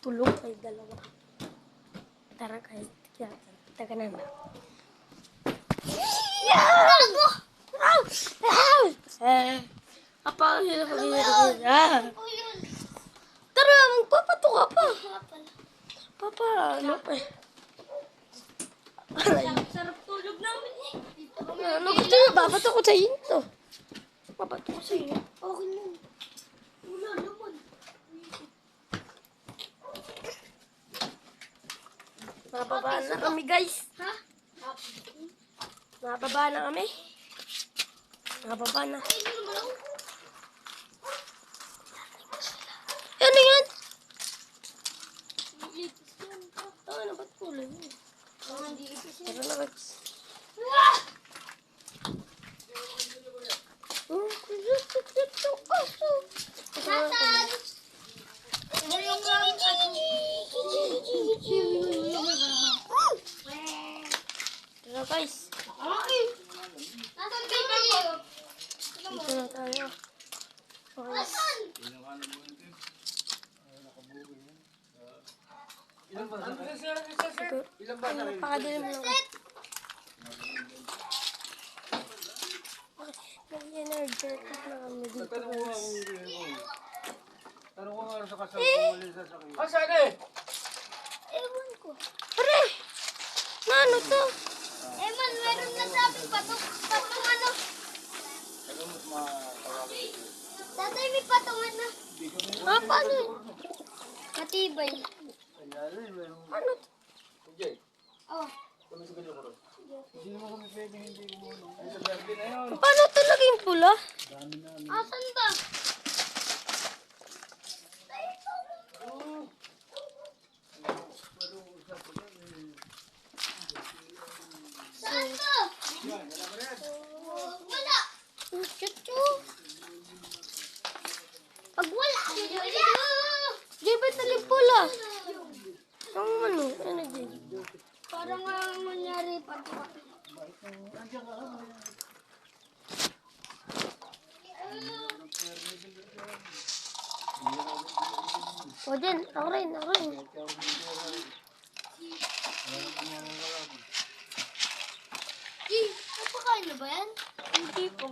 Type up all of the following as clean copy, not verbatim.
tulog ay dalawa. Tara guys, taga na na. Gago! Apa, hirap Ano ba yun? Ano po yun? Tara, magpapato ka pa. Nga pala. Papa, ano pa eh. Sarap tulog namin eh. Dito kami Ano ko tayo? Babato ko sa inyo to. Babato ko sa inyo. Okay lang. Wala naman. Nababa na kami guys. Ha? Nababa na kami. Nababa na. Ay, hindi naman ako. Ano yan? Ipis yan. Ano ba't kulay mo? Hindi ipis yan. Tara na guys. Ah! Satan! Ngayon ka ang Tara guys. Ay! Nasaan ka ba? Dito na tayo. Okay. Nasaan? Napakadilim lang. Nag-energetic na kami dito guys. Tanong ko nga sa kasal kung mali sa sakit. Asan eh? Ewan ko. Pare! Na ano to? Man, meron na sabi patong ano. Tatay, may patungan na. Ah, paano yun? Matibay. Ano to? Oh. Paano to naging pula? Asan ba? Saan ba? Wala. Chuchu! Pag wala. Di ba't naging pula? Ang ano? Energy. Parang ang nangyari pa. O din, ako rin, ako rin. Napakain na ba yan? Hindi ko.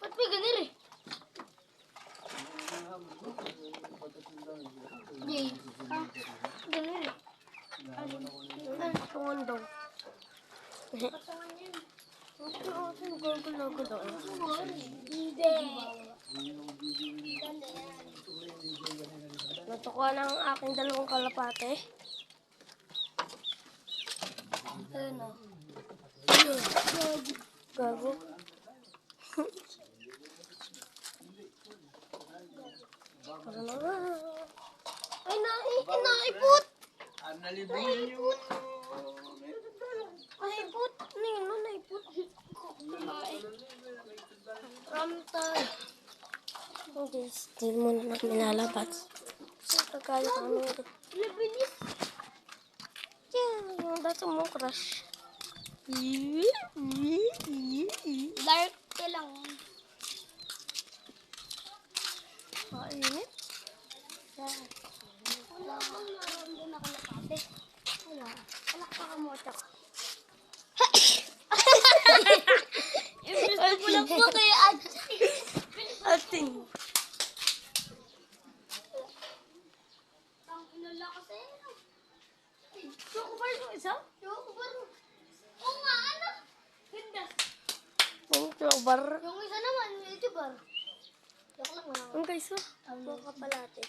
Ba't may ganil eh? Hindi. Ganil eh. Ay, tungan daw. Patungan yan. Gulo-gulo. Hindi. Natukuha ng aking dalawang kalapate. Ayun o. Gago. Ay, naipot! Naipot! Nino, naipot. Ramtay. Okay, still muna na kami lalabat. Pagkali kami. Labinis. Yeah, yung dato mo crush. Dark ka lang. Kainit. Wala akong naramdaman ako na kate. Wala. Wala ka kamotak. Gusto ko lang po kay Ating. Ang inala kasi. Chocobar yung isa? Chocobar. Oo nga, ano? Ganda. Yung chocobar. Yung isa naman, YouTuber. Joke lang wala. Ang guys, oh. Kapalate.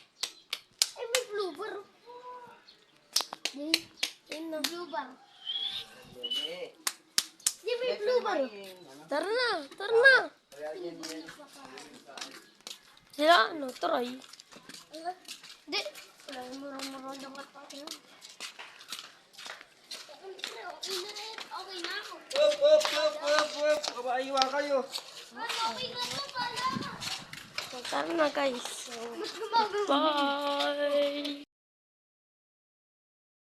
Eh, may blooper. Yun na. Blooper. Di may blooper. Tara na, tara na. Sila ano, try. Di. Wala yung murang-murang dapat pa. Okay na ako. Wop! Kabaiwa kayo. Okay na to pala. So, tara na guys. Mas gumagawin. Bye!